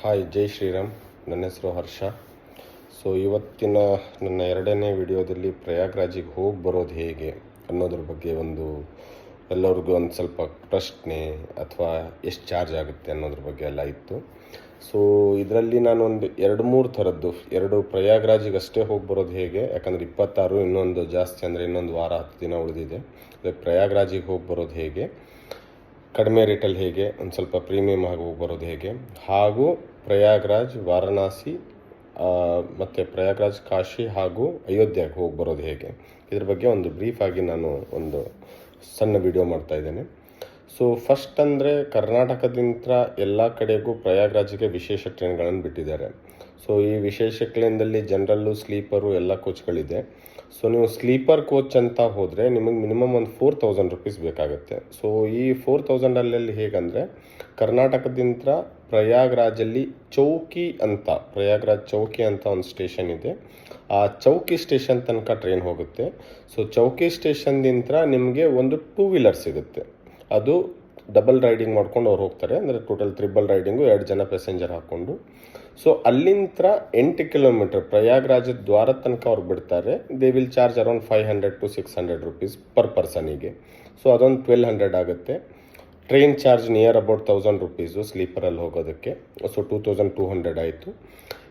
Hi, ಜೈ ಶ್ರೀರಾಮ್. ನನ್ನ ಹೆಸರು ಹರ್ಷ. So ಇವತ್ತಿನ ನನ್ನ ಎರಡನೇ ವಿಡಿಯೋದಲ್ಲಿ ಪ್ರಯಾಗ್ರಾಜಿಗೆ ಹೋಗಿ ಬರೋದು ಹೇಗೆ ಅನ್ನೋದ್ರ ಬಗ್ಗೆ ಎಲ್ಲರಿಗೂ ಒಂದು ಸ್ವಲ್ಪ ಪ್ರಶ್ನೆ ಅಥವಾ ಎಷ್ಟು ಚಾರ್ಜ್ ಆಗುತ್ತೆ ಅನ್ನೋದ್ರ ಬಗ್ಗೆ ಎಲ್ಲ ಇತ್ತು. ಸೊ ಇದರಲ್ಲಿ ನಾನು ಒಂದು 2-3 ಥರದ್ದು, ಎರಡು ಪ್ರಯಾಗ್ರಾಜಿಗೆ ಅಷ್ಟೇ ಹೋಗಿ ಬರೋದು ಹೇಗೆ, ಯಾಕಂದರೆ 26 ಇನ್ನೊಂದು ಜಾಸ್ತಿ ಅಂದರೆ ಇನ್ನೊಂದು ವಾರ 10 ದಿನ ಉಳಿದಿದೆ. ಪ್ರಯಾಗ್ರಾಜಿಗೆ ಹೋಗಿ ಬರೋದು ಹೇಗೆ, ಕಡಿಮೆ ರೇಟಲ್ಲಿ ಹೇಗೆ, ಒಂದು ಸ್ವಲ್ಪ ಪ್ರೀಮಿಯಮ್ ಆಗಿ ಹೋಗಿ ಬರೋದು ಹೇಗೆ, ಹಾಗೂ ಪ್ರಯಾಗ್ರಾಜ್, ವಾರಣಾಸಿ ಮತ್ತು ಪ್ರಯಾಗ್ರಾಜ್, ಕಾಶಿ ಹಾಗೂ ಅಯೋಧ್ಯೆಗೆ ಹೋಗಿ ಬರೋದು ಹೇಗೆ, ಇದ್ರ ಬಗ್ಗೆ ಒಂದು ಬ್ರೀಫಾಗಿ ನಾನು ಒಂದು ಸಣ್ಣ ವಿಡಿಯೋ ಮಾಡ್ತಾಯಿದ್ದೇನೆ. ಸೊ ಫಸ್ಟ್ ಅಂದರೆ ಕರ್ನಾಟಕದಿಂದ ಎಲ್ಲ ಕಡೆಗೂ ಪ್ರಯಾಗ್ರಾಜಿಗೆ ವಿಶೇಷ ಟ್ರೈನ್ಗಳನ್ನು ಬಿಟ್ಟಿದ್ದಾರೆ. ಸೊ ಈ ವಿಶೇಷ ಟ್ರೈನ್ದಲ್ಲಿ ಜನರಲ್ಲು, ಸ್ಲೀಪರು ಎಲ್ಲ ಕೋಚ್ಗಳಿದೆ. ಸೊ ನೀವು ಸ್ಲೀಪರ್ ಕೋಚ್ ಅಂತ ಹೋದರೆ ನಿಮಗೆ ಮಿನಿಮಮ್ ಒಂದು 4000 ರುಪೀಸ್ ಬೇಕಾಗುತ್ತೆ. ಸೊ ಈ 4000 ಹೇಗಂದರೆ, ಕರ್ನಾಟಕದಿಂದ ಪ್ರಯಾಗ್ರಾಜಲ್ಲಿ ಪ್ರಯಾಗ್ರಾಜ್ ಚೌಕಿ ಅಂತ ಒಂದು ಸ್ಟೇಷನ್ ಇದೆ. ಆ ಚೌಕಿ ಸ್ಟೇಷನ್ ತನಕ ಟ್ರೈನ್ ಹೋಗುತ್ತೆ. ಸೊ ಚೌಕಿ ಸ್ಟೇಷನ್ದಿಂದ ನಿಮಗೆ ಒಂದು 2 ವೀಲರ್ ಸಿಗುತ್ತೆ. ಅದು ಡಬಲ್ ರೈಡಿಂಗ್ ಮಾಡ್ಕೊಂಡು ಅವ್ರು ಹೋಗ್ತಾರೆ, ಅಂದರೆ ಟೋಟಲ್ ಟ್ರಿಬಲ್ ರೈಡಿಂಗು, 2 ಜನ ಪ್ಯಾಸೆಂಜರ್ ಹಾಕ್ಕೊಂಡು. ಸೊ ಅಲ್ಲಿಂದ 8 ಕಿಲೋಮೀಟರ್ ಪ್ರಯಾಗ್ರಾಜ್ ದ್ವಾರದ ತನಕ ಅವ್ರು ಬಿಡ್ತಾರೆ. They will charge around 500 to 600 rupees per ಪರ್ಸನಿಗೆ. ಸೊ ಅದೊಂದು 1200 ಆಗುತ್ತೆ. Train charge near about 1000 rupees ಸ್ಲೀಪರಲ್ಲಿ ಹೋಗೋದಕ್ಕೆ. ಸೊ 2200 ಆಯಿತು.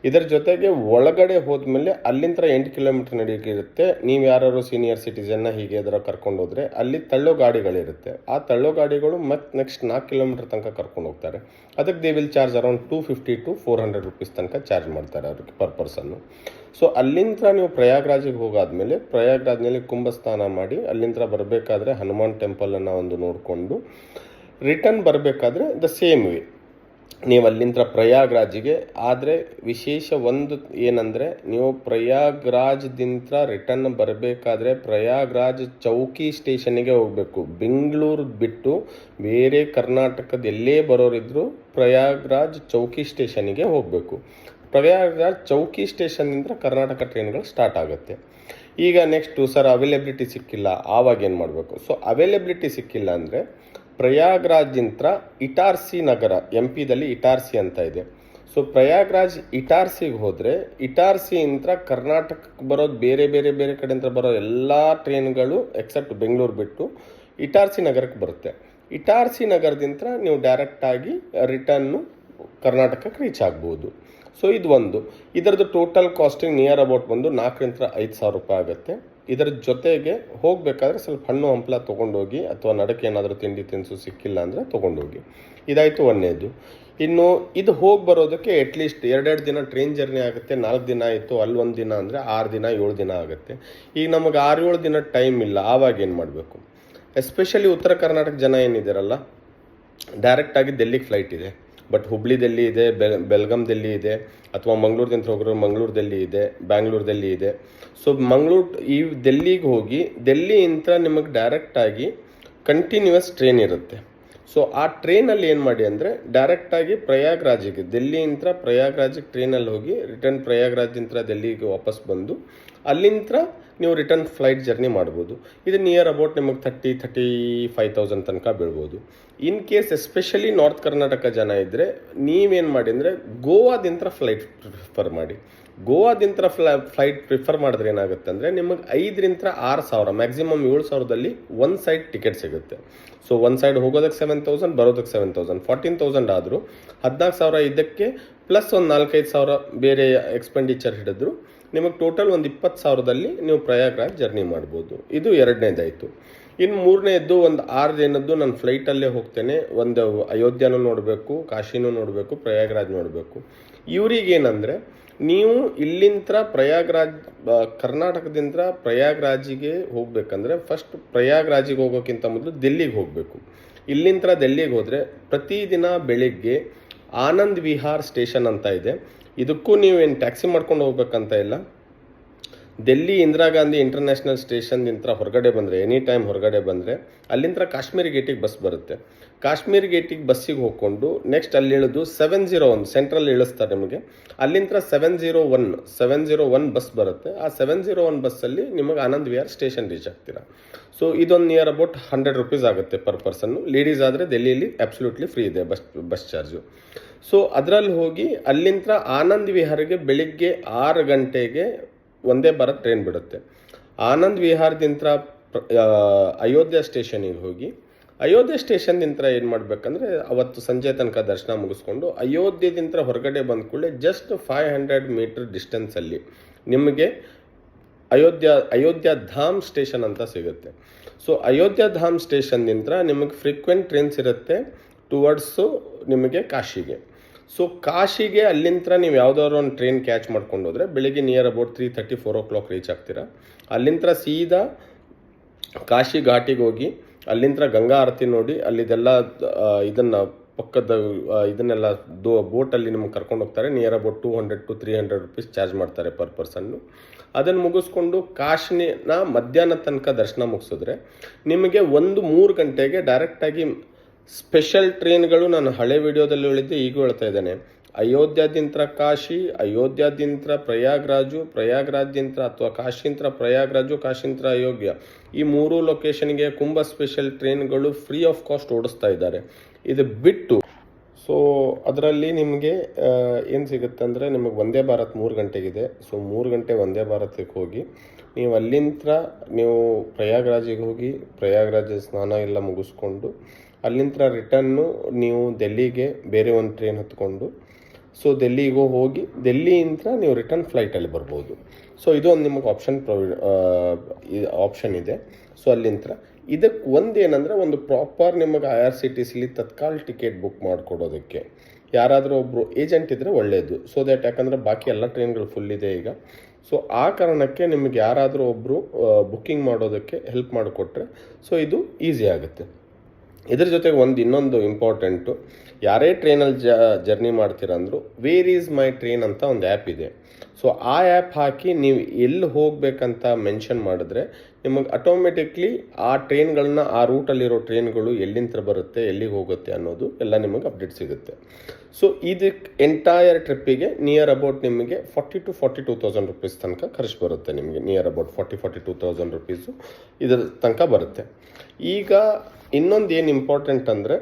ಇದರ ಜೊತೆಗೆ ಒಳಗಡೆ ಹೋದ್ಮೇಲೆ ಅಲ್ಲಿಂದ 8 ಕಿಲೋಮೀಟರ್ ನಡೆಯಿರುತ್ತೆ. ನೀವು ಯಾರು ಸೀನಿಯರ್ ಸಿಟಿಸನ್ನ ಹೀಗೆ ಅದರ ಕರ್ಕೊಂಡು ಹೋದರೆ ಅಲ್ಲಿ ತಳ್ಳೋ ಗಾಡಿಗಳಿರುತ್ತೆ. ಆ ತಳ್ಳೋ ಗಾಡಿಗಳು ಮತ್ತೆ ನೆಕ್ಸ್ಟ್ 4 ಕಿಲೋಮೀಟರ್ ತನಕ ಕರ್ಕೊಂಡು ಹೋಗ್ತಾರೆ. ಅದಕ್ಕೆ they will charge around 250 to 400 rupees ತನಕ ಚಾರ್ಜ್ ಮಾಡ್ತಾರೆ ಅವ್ರಿಗೆ ಪರ್ ಪರ್ಸನ್ನು. ಸೊ ಅಲ್ಲಿಂದ ನೀವು ಪ್ರಯಾಗ್ರಾಜಿಗೆ ಹೋಗಾದ್ಮೇಲೆ ಪ್ರಯಾಗ್ರಾಜ್ನಲ್ಲಿ ಕುಂಭಸ್ನಾನ ಮಾಡಿ ಅಲ್ಲಿಂದ ಬರಬೇಕಾದ್ರೆ ಹನುಮಾನ್ ಟೆಂಪಲನ್ನು ಒಂದು ನೋಡಿಕೊಂಡು ರಿಟರ್ನ್ ಬರಬೇಕಾದ್ರೆ ದ ಸೇಮ್ ವೇ ನೀವು ಅಲ್ಲಿಂದ ಪ್ರಯಾಗ್ರಾಜಿಗೆ. ಆದರೆ ವಿಶೇಷ ಒಂದು ಏನಂದರೆ, ನೀವು ಪ್ರಯಾಗ್ರಾಜ್ದಿಂದ ರಿಟರ್ನ್ ಬರಬೇಕಾದ್ರೆ ಪ್ರಯಾಗ್ರಾಜ್ ಚೌಕಿ ಸ್ಟೇಷನ್ನಿಗೆ ಹೋಗಬೇಕು. ಬೆಂಗಳೂರು ಬಿಟ್ಟು ಬೇರೆ ಕರ್ನಾಟಕದ ಎಲ್ಲೇ ಬರೋರಿದ್ದರೂ ಪ್ರಯಾಗ್ರಾಜ್ ಚೌಕಿ ಸ್ಟೇಷನ್ನಿಗೆ ಹೋಗಬೇಕು. ಪ್ರಯಾಗ್ರಾಜ್ ಚೌಕಿ ಸ್ಟೇಷನ್ನಿಂದ ಕರ್ನಾಟಕ ಟ್ರೈನ್ಗಳು ಸ್ಟಾರ್ಟ್ ಆಗುತ್ತೆ. ಈಗ ನೆಕ್ಸ್ಟು ಸರ್ ಅವೈಲೇಬಿಲಿಟಿ ಸಿಕ್ಕಿಲ್ಲ, ಆವಾಗ ಏನು ಮಾಡಬೇಕು? ಸೊ ಅವೈಲೇಬಿಲಿಟಿ ಸಿಕ್ಕಿಲ್ಲ ಅಂದರೆ ಪ್ರಯಾಗ್ರಾಜ್ದಿಂದ ಇಟಾರ್ಸಿ ನಗರ, MP ದಲ್ಲಿ ಇಟಾರ್ಸಿ ಅಂತ ಇದೆ. ಸೊ ಪ್ರಯಾಗ್ರಾಜ್ ಇಟಾರ್ಸಿಗೆ ಹೋದರೆ ಇಟಾರ್ಸಿಯಿಂದ ಕರ್ನಾಟಕಕ್ಕೆ ಬರೋದು ಬೇರೆ ಕಡೆಯಿಂದ ಬರೋ ಎಲ್ಲ ಟ್ರೈನ್ಗಳು ಎಕ್ಸೆಪ್ಟ್ ಬೆಂಗಳೂರು ಬಿಟ್ಟು ಇಟಾರ್ಸಿ ನಗರಕ್ಕೆ ಬರುತ್ತೆ. ಇಟಾರ್ಸಿ ನಗರದಿಂದ ನೀವು ಡೈರೆಕ್ಟಾಗಿ ರಿಟರ್ನು ಕರ್ನಾಟಕಕ್ಕೆ ರೀಚ್ ಆಗ್ಬೋದು. ಸೊ ಇದು ಒಂದು. ಇದರದ್ದು ಟೋಟಲ್ ಕಾಸ್ಟಿಂಗ್ ನಿಯರ್ ಅಬೌಟ್ ಬಂದು 4000-5000 ರೂಪಾಯಿ ಆಗುತ್ತೆ. ಇದರ ಜೊತೆಗೆ ಹೋಗಬೇಕಾದ್ರೆ ಸ್ವಲ್ಪ ಹಣ್ಣು ಹಂಪಲ ತೊಗೊಂಡೋಗಿ, ಅಥವಾ ನಡಕ್ಕೆ ಏನಾದರೂ ತಿಂಡಿ ತಿನಿಸು ಸಿಕ್ಕಿಲ್ಲ ಅಂದರೆ ತೊಗೊಂಡೋಗಿ. ಇದಾಯಿತು ಒಂದನೇದು. ಇನ್ನು ಇದು ಹೋಗಿ ಬರೋದಕ್ಕೆ ಅಟ್ಲೀಸ್ಟ್ 2 ದಿನ ಟ್ರೈನ್ ಜರ್ನಿ ಆಗುತ್ತೆ. 4 ದಿನ ಆಯಿತು, ಅಲ್ಲಿ 1 ದಿನ ಅಂದರೆ 6 ದಿನ 7 ದಿನ ಆಗುತ್ತೆ. ಈಗ ನಮಗೆ 6-7 ದಿನ ಟೈಮ್ ಇಲ್ಲ, ಆವಾಗ ಏನು ಮಾಡಬೇಕು? ಎಸ್ಪೆಷಲಿ ಉತ್ತರ ಕರ್ನಾಟಕ ಜನ ಏನಿದ್ದಾರಲ್ಲ, ಡೈರೆಕ್ಟಾಗಿ ಡೆಲ್ಲಿಗೆ ಫ್ಲೈಟ್ ಇದೆ. ಬಟ್ ಹುಬ್ಳಿದಲ್ಲಿ ಇದೆ, ಬೆಲ್ಗಾಮ್ದಲ್ಲಿ ಇದೆ, ಅಥವಾ ಮಂಗಳೂರಿಂದ ಹೋಗೋರು ಮಂಗಳೂರದಲ್ಲಿ ಇದೆ, ಬ್ಯಾಂಗ್ಳೂರ್ದಲ್ಲಿ ಇದೆ. ಸೊ ಈ ಡೆಲ್ಲಿಗೆ ಹೋಗಿ ಡೆಲ್ಲಿಯಿಂದ ನಿಮಗೆ ಡೈರೆಕ್ಟಾಗಿ ಕಂಟಿನ್ಯೂಯಸ್ ಟ್ರೈನ್ ಇರುತ್ತೆ. ಸೊ ಆ ಟ್ರೈನಲ್ಲಿ ಏನು ಮಾಡಿ ಅಂದರೆ, ಡೈರೆಕ್ಟಾಗಿ ಪ್ರಯಾಗ್ರಾಜಿಗೆ, ಡೆಲ್ಲಿಯಿಂದ ಪ್ರಯಾಗ್ರಾಜಿಗೆ ಟ್ರೈನಲ್ಲಿ ಹೋಗಿ ರಿಟರ್ನ್ ಪ್ರಯಾಗ್ರಾಜಿಂದ ಡೆಲ್ಲಿಗೆ ವಾಪಸ್ ಬಂದು ಅಲ್ಲಿಂದ ನೀವು ರಿಟರ್ನ್ ಫ್ಲೈಟ್ ಜರ್ನಿ ಮಾಡ್ಬೋದು. ಇದು ನಿಯರ್ ಅಬೌಟ್ ನಿಮಗೆ 30,000-35,000 ತನಕ ಬೀಳ್ಬೋದು. In case especially north Karnataka ಜನ ಇದ್ದರೆ ನೀವೇನು ಮಾಡಿ ಅಂದರೆ, ಗೋವಾದಿಂದ ಫ್ಲೈಟ್ ಪ್ರಿಫರ್ ಮಾಡಿ. ಗೋವಾದಿಂದ ಫ್ಲೈಟ್ ಪ್ರಿಫರ್ ಮಾಡಿದ್ರೆ ಏನಾಗುತ್ತೆ ಅಂದರೆ, ನಿಮಗೆ 5,000-6,000 ಮ್ಯಾಕ್ಸಿಮಮ್ 7,000ದಲ್ಲಿ ಒಂದು ಸೈಡ್ ಟಿಕೆಟ್ ಸಿಗುತ್ತೆ. ಸೊ ಒಂದು ಸೈಡ್ ಹೋಗೋದಕ್ಕೆ 7,000, ಬರೋದಕ್ಕೆ 7,000, 14,000 ಆದರೂ 14,000 ಇದಕ್ಕೆ ಪ್ಲಸ್ ಒಂದು 4-5,000 ಬೇರೆ ಎಕ್ಸ್ಪೆಂಡಿಚರ್ ಹಿಡಿದ್ರು ನಿಮಗೆ ಟೋಟಲ್ ಒಂದು 20,000ದಲ್ಲಿ ನೀವು ಪ್ರಯಾಗ್ರಾಜ್ ಜರ್ನಿ ಮಾಡ್ಬೋದು. ಇದು 2ನೇದಾಯಿತು. ಇನ್ನು 3ನೇದ್ದು ಒಂದು 6 ದಿನದ್ದು ನಾನು ಫ್ಲೈಟಲ್ಲೇ ಹೋಗ್ತೇನೆ. ಒಂದು ಅಯೋಧ್ಯೆನೂ ನೋಡಬೇಕು, ಕಾಶಿನೂ ನೋಡಬೇಕು, ಪ್ರಯಾಗ್ರಾಜ್ ನೋಡಬೇಕು. ಇವ್ರಿಗೇನೆಂದರೆ, ನೀವು ಇಲ್ಲಿಂದ ಕರ್ನಾಟಕದಿಂದ ಪ್ರಯಾಗ್ರಾಜಿಗೆ ಹೋಗಬೇಕಂದ್ರೆ ಫಸ್ಟ್ ಪ್ರಯಾಗ್ರಾಜಿಗೆ ಹೋಗೋಕ್ಕಿಂತ ಮೊದಲು ಡೆಲ್ಲಿಗೆ ಹೋಗಬೇಕು. ಇಲ್ಲಿಂದ ಡೆಲ್ಲಿಗೆ ಹೋದರೆ ಪ್ರತಿದಿನ ಬೆಳಿಗ್ಗೆ ಆನಂದ್ ವಿಹಾರ್ ಸ್ಟೇಷನ್ ಅಂತ ಇದೆ. ಇದಕ್ಕೂ ನೀವೇನು ಟ್ಯಾಕ್ಸಿ ಮಾಡ್ಕೊಂಡು ಹೋಗ್ಬೇಕಂತ ಇಲ್ಲ. ಡೆಲ್ಲಿ ಇಂದಿರಾ ಗಾಂಧಿ ಇಂಟರ್ನ್ಯಾಷನಲ್ ಸ್ಟೇಷನ್ನಿಂದ ಹೊರಗಡೆ ಬಂದರೆ, ಎನಿ ಟೈಮ್ ಹೊರಗಡೆ ಬಂದರೆ ಅಲ್ಲಿಂದ ಕಾಶ್ಮೀರಿ ಗೇಟಿಗೆ ಬಸ್ ಬರುತ್ತೆ. ಕಾಶ್ಮೀರಿ ಗೇಟಿಗೆ ಬಸ್ಸಿಗೆ ಹೋಗ್ಕೊಂಡು ನೆಕ್ಸ್ಟ್ ಅಲ್ಲಿ ಇಳಿದು 701 ಸೆಂಟ್ರಲ್ ಇಳಿಸ್ತಾರೆ ನಿಮಗೆ. ಅಲ್ಲಿಂದ 701 ಬಸ್ ಬರುತ್ತೆ. ಆ 701 ಬಸ್ಸಲ್ಲಿ ನಿಮಗೆ ಆನಂದ್ ವಿಹಾರ್ ಸ್ಟೇಷನ್ ರೀಚ್ ಆಗ್ತೀರಾ. ಸೊ ಇದೊಂದು ನಿಯರ್ ಅಬೌಟ್ 100 ರುಪೀಸ್ ಆಗುತ್ತೆ ಪರ್ ಪರ್ಸನ್ನು. ಲೇಡೀಸ್ ಆದರೆ ಡೆಲ್ಲಿಯಲ್ಲಿ ಅಬ್ಸಲ್ಯೂಟ್ಲಿ ಫ್ರೀ ಇದೆ ಬಸ್ ಚಾರ್ಜು. ಸೊ ಅದರಲ್ಲಿ ಹೋಗಿ ಅಲ್ಲಿಂದ ಆನಂದ್ ವಿಹಾರಿಗೆ ಬೆಳಿಗ್ಗೆ 6 ಗಂಟೆಗೆ ಒಂದೇ ಭಾರತ್ ಟ್ರೈನ್ ಬಿಡುತ್ತೆ. ಆನಂದ್ ವಿಹಾರದಿಂದ ಅಯೋಧ್ಯ ಸ್ಟೇಷನಿಗೆ ಹೋಗಿ ಅಯೋಧ್ಯೆ ಸ್ಟೇಷನ್ದಿಂದ ಏನು ಮಾಡಬೇಕಂದ್ರೆ ಅವತ್ತು ಸಂಜೆ ತನಕ ದರ್ಶನ ಮುಗಿಸ್ಕೊಂಡು ಅಯೋಧ್ಯದಿಂದ ಹೊರಗಡೆ ಬಂದ ಕೂಡಲೇ ಜಸ್ಟ್ 500 ಮೀಟರ್ ಡಿಸ್ಟೆನ್ಸಲ್ಲಿ ನಿಮಗೆ ಅಯೋಧ್ಯ ಧಾಮ್ ಸ್ಟೇಷನ್ ಅಂತ ಸಿಗುತ್ತೆ. ಸೊ ಅಯೋಧ್ಯ ಧಾಮ್ ಸ್ಟೇಷನ್ನಿಂದ ನಿಮಗೆ ಫ್ರೀಕ್ವೆಂಟ್ ಟ್ರೈನ್ಸ್ ಇರುತ್ತೆ ಟುವರ್ಡ್ಸು ನಿಮಗೆ ಕಾಶಿಗೆ. ಸೊ ಕಾಶಿಗೆ ಅಲ್ಲಿಂದ ನೀವು ಯಾವುದಾದ್ರು ಒಂದು ಟ್ರೈನ್ ಕ್ಯಾಚ್ ಮಾಡ್ಕೊಂಡು ಹೋದರೆ ಬೆಳಿಗ್ಗೆ ನಿಯರ್ ಅಬೌಟ್ 3:30-4 o'clock ರೀಚ್ ಆಗ್ತೀರಾ. ಅಲ್ಲಿಂದ ಸೀದಾ ಕಾಶಿ ಘಾಟಿಗೆ ಹೋಗಿ ಅಲ್ಲಿಂದ ಗಂಗಾ ಆರತಿ ನೋಡಿ ಅಲ್ಲಿದೆಲ್ಲ ಇದನ್ನು ಪಕ್ಕದ ಇದನ್ನೆಲ್ಲ ಬೋಟಲ್ಲಿ ನಿಮ್ಗೆ ಕರ್ಕೊಂಡು ಹೋಗ್ತಾರೆ. Near about 200 to 300 rupees charge ಮಾಡ್ತಾರೆ ಪರ್ ಪರ್ಸನ್ನು. ಅದನ್ನು ಮುಗಿಸ್ಕೊಂಡು ಕಾಶಿನ ಮಧ್ಯಾಹ್ನ ತನಕ ದರ್ಶನ ಮುಗಿಸಿದ್ರೆ ನಿಮಗೆ 3 ಗಂಟೆಗೆ ಡೈರೆಕ್ಟಾಗಿ ಸ್ಪೆಷಲ್ ಟ್ರೈನ್ಗಳು ನಾನು ಹಳೆ ವಿಡಿಯೋದಲ್ಲಿ ಹೇಳಿದ್ದೆ, ಈಗ ಹೇಳ್ತಾ ಇದ್ದೇನೆ. ಅಯೋಧ್ಯದಿಂದ ಕಾಶಿ, ಅಯೋಧ್ಯದಿಂದ ಪ್ರಯಾಗ್ರಾಜು, ಪ್ರಯಾಗ್ರಾಜ್ಯಂತ್ರ ಅಥವಾ ಕಾಶಿಂತ್ರ ಪ್ರಯಾಗ್ರಾಜು, ಕಾಶಿಂತ್ರ ಅಯೋಧ್ಯ, ಈ 3 ಲೊಕೇಶನ್ಗೆ ಕುಂಭ ಸ್ಪೆಷಲ್ ಟ್ರೈನ್ಗಳು ಫ್ರೀ ಆಫ್ ಕಾಸ್ಟ್ ಓಡಿಸ್ತಾ ಇದ್ದಾರೆ. ಇದು ಬಿಟ್ಟು ಸೊ ಅದರಲ್ಲಿ ನಿಮಗೆ ಏನು ಸಿಗುತ್ತೆ ಅಂದರೆ ನಿಮಗೆ ವಂದೇ ಭಾರತ್ 3 ಗಂಟೆಗಿದೆ. ಸೊ 3 ಗಂಟೆ ವಂದೇ ಭಾರತಕ್ಕೆ ಹೋಗಿ ನೀವು ಅಲ್ಲಿಂದ ನೀವು ಪ್ರಯಾಗ್ರಾಜಿಗೆ ಹೋಗಿ ಪ್ರಯಾಗ್ರಾಜ್ ಸ್ನಾನ ಎಲ್ಲ ಮುಗಿಸ್ಕೊಂಡು ಅಲ್ಲಿಂದ ರಿಟರ್ನು ನೀವು ಡೆಲ್ಲಿಗೆ ಬೇರೆ ಒಂದು ಟ್ರೈನ್ ಹತ್ಕೊಂಡು ಸೊ ಡೆಲ್ಲಿಗೂ ಹೋಗಿ ಡೆಲ್ಲಿಯಿಂದ ನೀವು ರಿಟರ್ನ್ ಫ್ಲೈಟಲ್ಲಿ ಬರ್ಬೋದು. ಸೊ ಇದು ಒಂದು ನಿಮಗೆ ಆಪ್ಷನ್ ಇದೆ. ಸೊ ಅಲ್ಲಿಂದ ಇದಕ್ಕೆ ಒಂದೇನಂದರೆ ಒಂದು ಪ್ರಾಪರ್ ನಿಮಗೆ IRCTCಲಿ ತತ್ಕಾಲ್ ಟಿಕೆಟ್ ಬುಕ್ ಮಾಡಿಕೊಡೋದಕ್ಕೆ ಯಾರಾದರೂ ಒಬ್ಬರು ಏಜೆಂಟ್ ಇದ್ದರೆ ಒಳ್ಳೆಯದು. ಸೊ ದ್ಯಾಟ್ ಯಾಕಂದರೆ ಬಾಕಿ ಎಲ್ಲ ಟ್ರೈನ್ಗಳು ಫುಲ್ ಇದೆ ಈಗ. ಸೊ ಆ ಕಾರಣಕ್ಕೆ ನಿಮಗೆ ಯಾರಾದರೂ ಒಬ್ಬರು ಬುಕ್ಕಿಂಗ್ ಮಾಡೋದಕ್ಕೆ ಹೆಲ್ಪ್ ಮಾಡಿಕೊಟ್ರೆ ಸೊ ಇದು ಈಸಿ ಆಗುತ್ತೆ. ಇದ್ರ ಜೊತೆಗೆ ಇನ್ನೊಂದು ಇಂಪಾರ್ಟೆಂಟು, ಯಾರೇ ಟ್ರೈನಲ್ಲಿ ಜರ್ನಿ ಮಾಡ್ತೀರಂದ್ರು ವೇರ್ ಈಸ್ ಮೈ ಟ್ರೈನ್ ಅಂತ ಒಂದು ಆ್ಯಪ್ ಇದೆ. ಸೊ ಆ ಆ್ಯಪ್ ಹಾಕಿ ನೀವು ಎಲ್ಲಿ ಹೋಗಬೇಕಂತ ಮೆನ್ಷನ್ ಮಾಡಿದ್ರೆ ನಿಮಗೆ ಆಟೋಮೆಟಿಕ್ಲಿ ಆ ಟ್ರೈನ್ಗಳನ್ನ ಆ ರೂಟಲ್ಲಿರೋ ಟ್ರೈನ್ಗಳು ಎಲ್ಲಿಂದ ಬರುತ್ತೆ, ಎಲ್ಲಿಗೆ ಹೋಗುತ್ತೆ ಅನ್ನೋದು ಎಲ್ಲ ನಿಮಗೆ ಅಪ್ಡೇಟ್ ಸಿಗುತ್ತೆ. ಸೊ ಇದಕ್ಕೆ ಎಂಟೈರ್ ಟ್ರಿಪ್ಪಿಗೆ ನಿಯರ್ ಅಬೌಟ್ ನಿಮಗೆ 40,000 to 42,000 rupees ತನಕ ಖರ್ಚು ಬರುತ್ತೆ. ನಿಮಗೆ ನಿಯರ್ ಅಬೌಟ್ 42,000 rupees ಇದರ ತನಕ ಬರುತ್ತೆ. ಈಗ ಇನ್ನೊಂದು ಏನು ಇಂಪಾರ್ಟೆಂಟ್ ಅಂದರೆ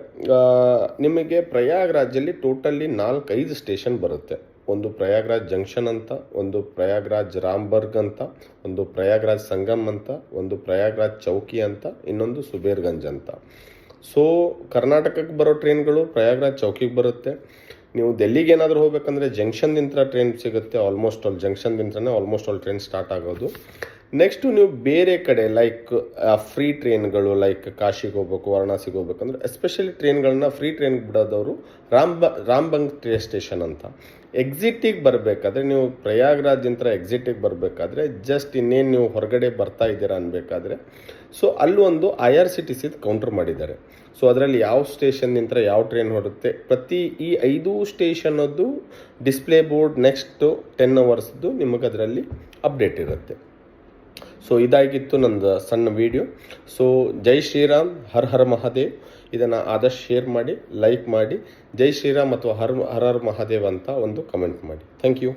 ನಿಮಗೆ ಪ್ರಯಾಗ್ರಾಜಲ್ಲಿ ಟೋಟಲಿ 4-5 ಸ್ಟೇಷನ್ ಬರುತ್ತೆ. ಒಂದು ಪ್ರಯಾಗ್ರಾಜ್ ಜಂಕ್ಷನ್ ಅಂತ, ಒಂದು ಪ್ರಯಾಗ್ರಾಜ್ ರಾಮ್ಬರ್ಗ್ ಅಂತ, ಒಂದು ಪ್ರಯಾಗ್ರಾಜ್ ಸಂಗಮ್ ಅಂತ, ಒಂದು ಪ್ರಯಾಗ್ರಾಜ್ ಚೌಕಿ ಅಂತ, ಇನ್ನೊಂದು ಸುಬೇರ್ಗಂಜ್ ಅಂತ. ಸೊ ಕರ್ನಾಟಕಕ್ಕೆ ಬರೋ ಟ್ರೈನ್ಗಳು ಪ್ರಯಾಗ್ರಾಜ್ ಚೌಕಿಗೆ ಬರುತ್ತೆ. ನೀವು ಡೆಲ್ಲಿಗೆ ಏನಾದರೂ ಹೋಗ್ಬೇಕಂದ್ರೆ ಜಂಕ್ಷನ್ದಿಂದ ಟ್ರೈನ್ ಸಿಗುತ್ತೆ. ಆಲ್ಮೋಸ್ಟ್ ಆಲ್ ಜಂಕ್ಷನ್ದಿಂದನೇ ಆಲ್ಮೋಸ್ಟ್ ಆಲ್ ಟ್ರೈನ್ ಸ್ಟಾರ್ಟ್ ಆಗೋದು. ನೆಕ್ಸ್ಟು ನೀವು ಬೇರೆ ಕಡೆ ಲೈಕ್ ಫ್ರೀ ಟ್ರೈನ್ಗಳು ಲೈಕ್ ಕಾಶಿಗೆ ಹೋಗ್ಬೇಕು, ವಾರಣಾಸಿಗೆ ಹೋಗ್ಬೇಕಂದ್ರೆ ಎಸ್ಪೆಷಲಿ ಟ್ರೈನ್ಗಳನ್ನ ಫ್ರೀ ಟ್ರೈನ್ಗೆ ಬಿಡೋದವರು ರಾಮ್ಬಂಗ್ ಸ್ಟೇಷನ್ ಅಂತ. ಎಕ್ಸಿಟಿಗೆ ಬರಬೇಕಾದ್ರೆ ನೀವು ಪ್ರಯಾಗ್ರಾಜ್ಯಂತ್ರ ಎಕ್ಸಿಟಿಗೆ ಬರಬೇಕಾದ್ರೆ ಜಸ್ಟ್ ಇನ್ನೇನು ನೀವು ಹೊರಗಡೆ ಬರ್ತಾ ಇದ್ದೀರಾ ಅನ್ಬೇಕಾದ್ರೆ ಸೊ ಅಲ್ಲೊಂದು IRCTC ಕೌಂಟರ್ ಮಾಡಿದ್ದಾರೆ. ಸೊ ಅದರಲ್ಲಿ ಯಾವ ಸ್ಟೇಷನ್ನಿಂದ ಯಾವ ಟ್ರೈನ್ ಹೊರಡುತ್ತೆ ಪ್ರತಿ ಈ 5 ಸ್ಟೇಷನದ್ದು ಡಿಸ್ಪ್ಲೇ ಬೋರ್ಡ್ ನೆಕ್ಸ್ಟ್ 10 hours ನಿಮಗೆ ಅದರಲ್ಲಿ ಅಪ್ಡೇಟ್ ಇರುತ್ತೆ. ಸೊ ಇದಾಗಿತ್ತು ನಂದು ಸಣ್ಣ ವಿಡಿಯೋ. ಸೊ ಜೈ ಶ್ರೀರಾಮ್, ಹರ್ ಹರ್ ಮಹಾದೇವ್. ಇದನ್ನು ಆದಷ್ಟು ಶೇರ್ ಮಾಡಿ, ಲೈಕ್ ಮಾಡಿ, ಜೈ ಶ್ರೀರಾಮ್ ಅಥವಾ ಹರ್ ಹರ್ ಮಹಾದೇವ್ ಅಂತ ಒಂದು ಕಮೆಂಟ್ ಮಾಡಿ. Thank you.